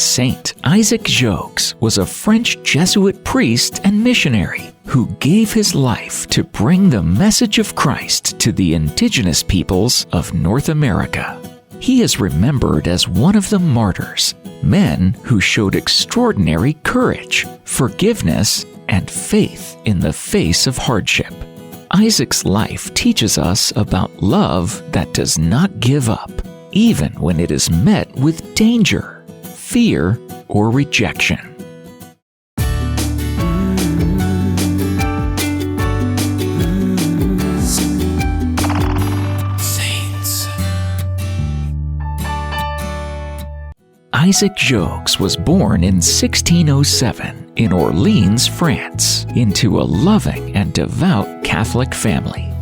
Saint Isaac Jogues was a French Jesuit priest and missionary who gave his life to bring the message of Christ to the indigenous peoples of North America. He is remembered as one of the martyrs, men who showed extraordinary courage, forgiveness, and faith in the face of hardship. Isaac's life teaches us about love that does not give up, even when it is met with danger, fear, or rejection. Saints. Isaac Jogues was born in 1607 in Orleans, France, into a loving and devout Catholic family.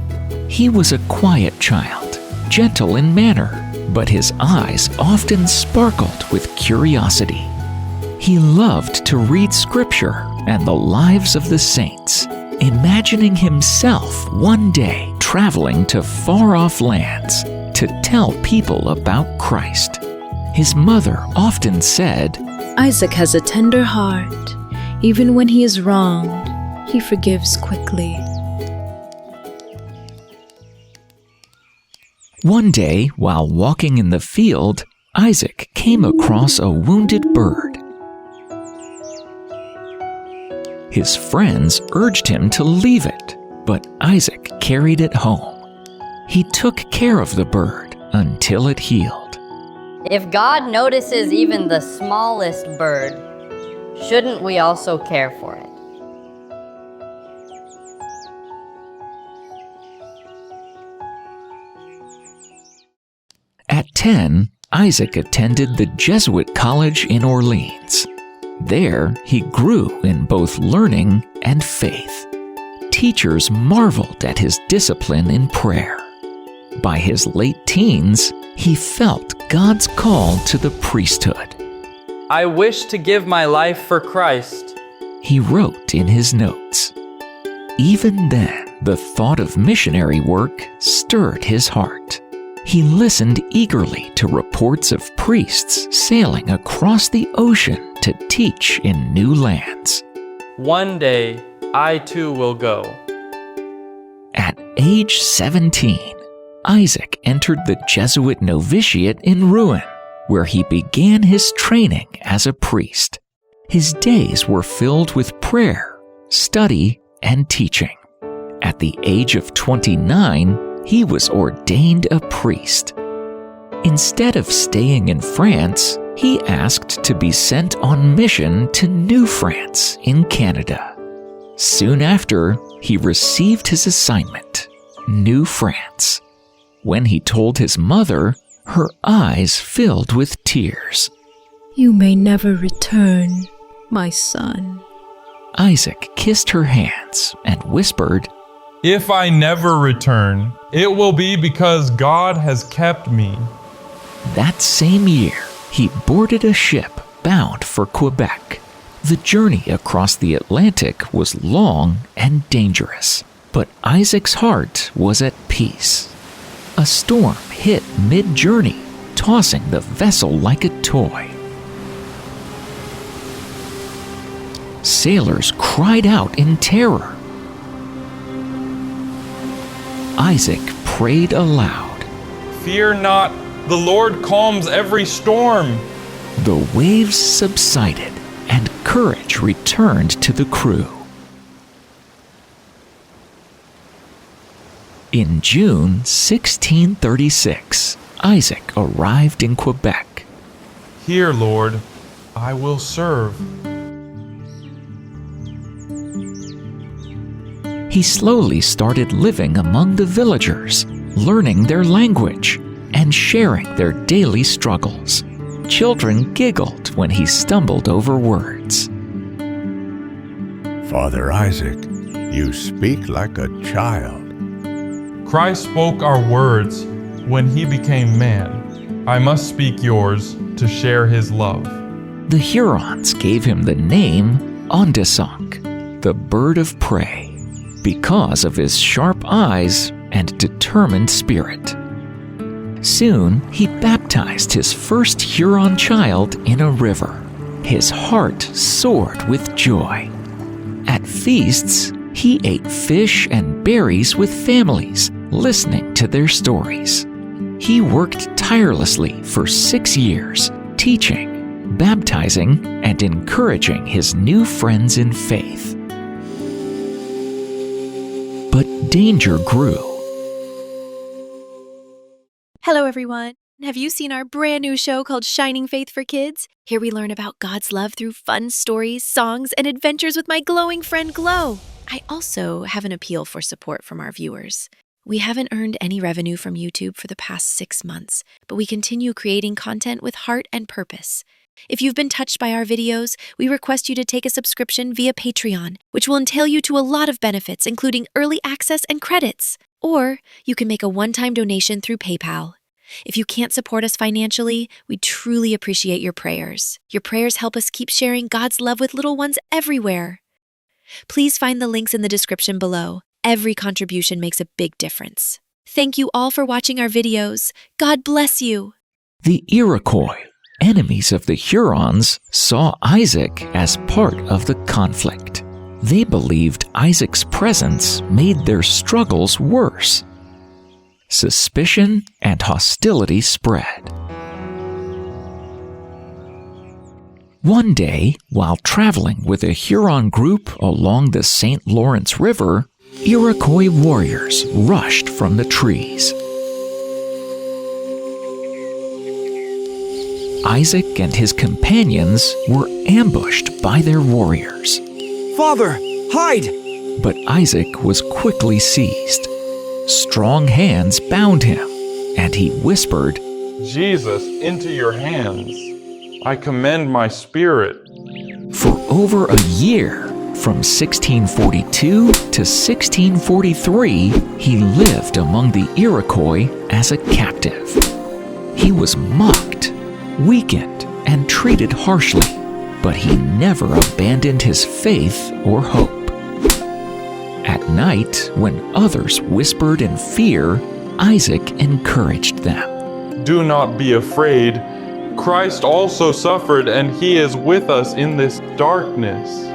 He was a quiet child, gentle in manner, but his eyes often sparkled with curiosity. He loved to read scripture and the lives of the saints, imagining himself one day traveling to far-off lands to tell people about Christ. His mother often said, "Isaac has a tender heart. Even when he is wronged, he forgives quickly." One day, while walking in the field, Isaac came across a wounded bird. His friends urged him to leave it, but Isaac carried it home. He took care of the bird until it healed. If God notices even the smallest bird, shouldn't we also care for it? At 10, Isaac attended the Jesuit college in Orleans. There, he grew in both learning and faith. Teachers marveled at his discipline in prayer. By his late teens, he felt God's call to the priesthood. "I wish to give my life for Christ," he wrote in his notes. Even then, the thought of missionary work stirred his heart. He listened eagerly to reports of priests sailing across the ocean to teach in new lands. "One day, I too will go." At age 17, Isaac entered the Jesuit novitiate in Rouen, where he began his training as a priest. His days were filled with prayer, study, and teaching. At the age of 29, he was ordained a priest. Instead of staying in France, he asked to be sent on mission to New France in Canada. Soon after, he received his assignment, New France. When he told his mother, her eyes filled with tears. "You may never return, my son." Isaac kissed her hands and whispered, "If I never return, it will be because God has kept me." That same year, he boarded a ship bound for Quebec. The journey across the Atlantic was long and dangerous, but Isaac's heart was at peace. A storm hit mid-journey, tossing the vessel like a toy. Sailors cried out in terror. Isaac prayed aloud. "Fear not, the Lord calms every storm." The waves subsided and courage returned to the crew. In June 1636, Isaac arrived in Quebec. "Here, Lord, I will serve." He slowly started living among the villagers, learning their language, and sharing their daily struggles. Children giggled when he stumbled over words. "Father Isaac, you speak like a child." Christ spoke our words when he became man. I must speak yours to share his love. The Hurons gave him the name Ondesonk, the bird of prey, because of his sharp eyes and determined spirit. Soon, he baptized his first Huron child in a river. his heart soared with joy. At feasts, he ate fish and berries with families, listening to their stories. He worked tirelessly for 6 years, teaching, baptizing, and encouraging his new friends in faith. But danger grew. Hello, everyone. Have you seen our brand new show called Shining Faith for Kids? Here we learn about God's love through fun stories, songs, and adventures with my glowing friend Glow. I also have an appeal for support from our viewers. We haven't earned any revenue from YouTube for the past 6 months, but we continue creating content with heart and purpose. If you've been touched by our videos, we request you to take a subscription via Patreon, which will entail you to a lot of benefits, including early access and credits. Or you can make a one-time donation through PayPal. If you can't support us financially, we truly appreciate your prayers. Your prayers help us keep sharing God's love with little ones everywhere. Please find the links in the description below. Every contribution makes a big difference. Thank you all for watching our videos. God bless you. The Iroquois, enemies of the Hurons, saw Isaac as part of the conflict. They believed Isaac's presence made their struggles worse. Suspicion and hostility spread. One day, while traveling with a Huron group along the St. Lawrence River, Iroquois warriors rushed from the trees. Isaac and his companions were ambushed by their warriors. Father, hide! But Isaac was quickly seized. Strong hands bound him, and he whispered, Jesus, into your hands. I commend my spirit. For over a year, from 1642 to 1643, he lived among the Iroquois as a captive. He was mocked, weakened, and treated harshly, but he never abandoned his faith or hope. At night, when others whispered in fear, Isaac encouraged them. Do not be afraid. Christ also suffered, and he is with us in this darkness.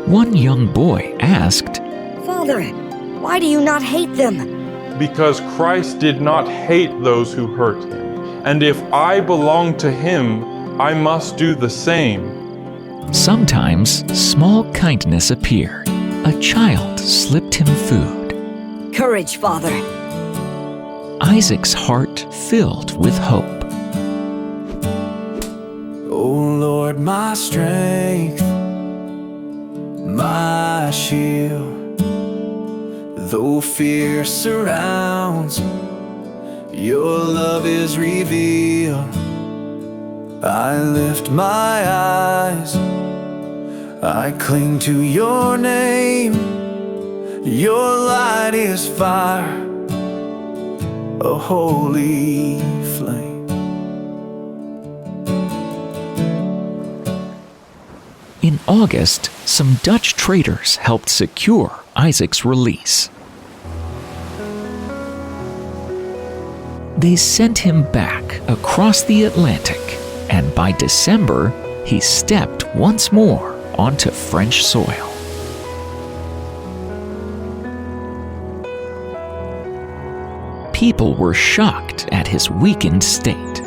One young boy asked, Father, why do you not hate them? Because Christ did not hate those who hurt him. And if I belong to him, I must do the same. Sometimes small kindness appeared. A child slipped him food. Courage, Father. Isaac's heart filled with hope. O Lord, my strength, my shield. Though fear surrounds, your love is revealed. I lift my eyes, I cling to your name. Your light is fire, a holy flame. In August, some Dutch traders helped secure Isaac's release. They sent him back across the Atlantic, and by December, he stepped once more onto French soil. People were shocked at his weakened state.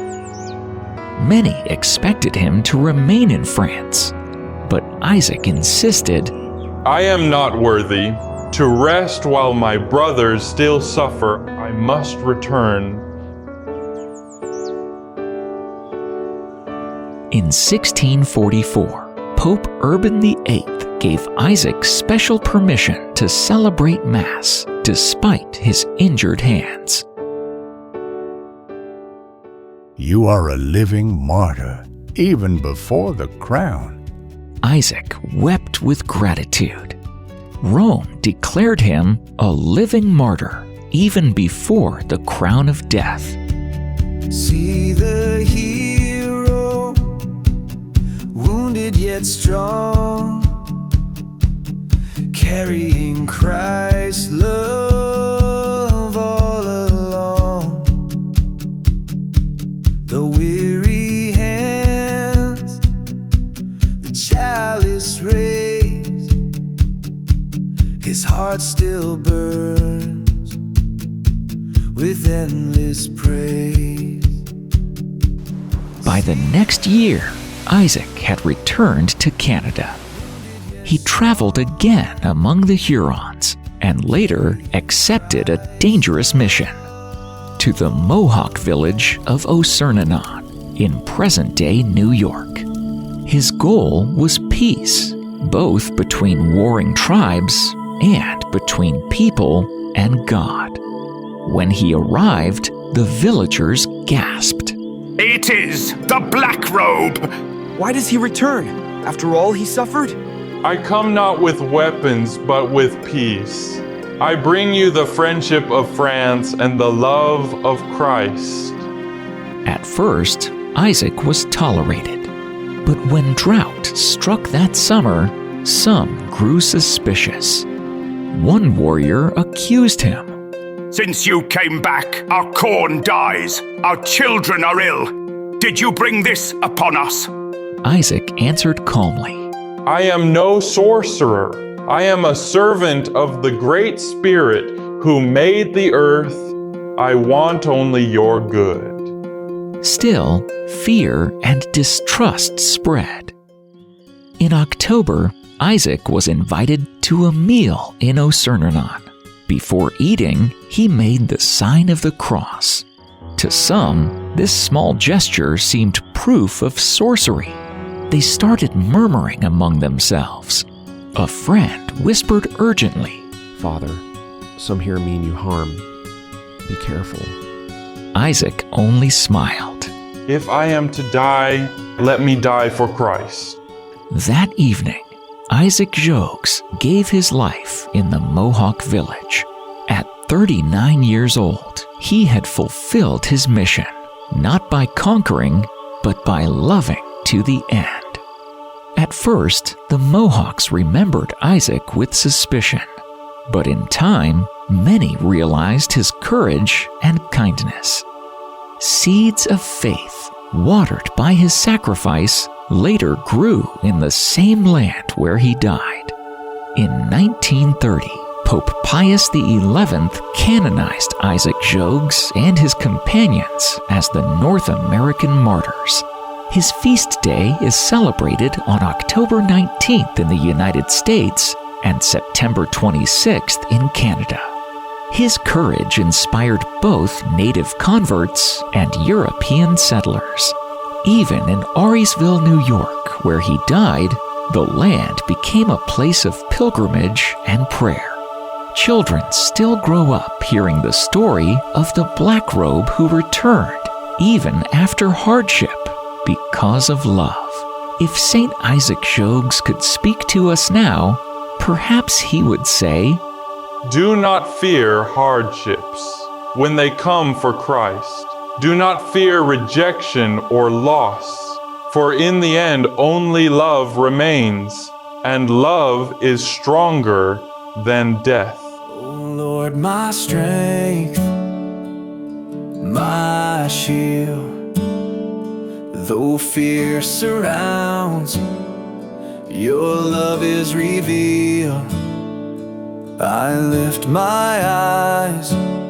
Many expected him to remain in France, but Isaac insisted, I am not worthy. To rest while my brothers still suffer, I must return. In 1644, Pope Urban VIII gave Isaac special permission to celebrate Mass despite his injured hands. You are a living martyr, even before the crown. Isaac wept with gratitude. Rome declared him a living martyr even before the crown of death. See the hero, wounded yet strong, carrying Christ's love all along. The weary hands still burns with endless praise. By the next year, Isaac had returned to Canada. He traveled again among the Hurons and later accepted a dangerous mission to the Mohawk village of Ossernanon in present-day New York. His goal was peace, both between warring tribes and between people and God. When he arrived, the villagers gasped. It is the Black Robe! Why does he return? After all he suffered? I come not with weapons, but with peace. I bring you the friendship of France and the love of Christ. At first, Isaac was tolerated. But when drought struck that summer, some grew suspicious. One warrior accused him. Since you came back, our corn dies, our children are ill. Did you bring this upon us? Isaac answered calmly. I am no sorcerer. I am a servant of the Great Spirit who made the earth. I want only your good. Still, fear and distrust spread. In October, Isaac was invited to a meal in Ossernanon. Before eating, he made the sign of the cross. To some, this small gesture seemed proof of sorcery. They started murmuring among themselves. A friend whispered urgently, Father, some here mean you harm. Be careful. Isaac only smiled. If I am to die, let me die for Christ. That evening, Isaac Jogues gave his life in the Mohawk village. At 39 years old, he had fulfilled his mission, not by conquering, but by loving to the end. At first, the Mohawks remembered Isaac with suspicion, but in time, many realized his courage and kindness. Seeds of faith, watered by his sacrifice, later grew in the same land where he died. In 1930, Pope Pius XI canonized Isaac Jogues and his companions as the North American martyrs. His feast day is celebrated on October 19th in the United States and September 26th in Canada. His courage inspired both native converts and European settlers. Even in Auriesville, New York, where he died, the land became a place of pilgrimage and prayer. Children still grow up hearing the story of the Black Robe who returned, even after hardship, because of love. If Saint Isaac Jogues could speak to us now, perhaps he would say, Do not fear hardships when they come for Christ. Do not fear rejection or loss, for in the end only love remains, and love is stronger than death. Oh Lord, my strength, my shield. Though fear surrounds, your love is revealed. I lift my eyes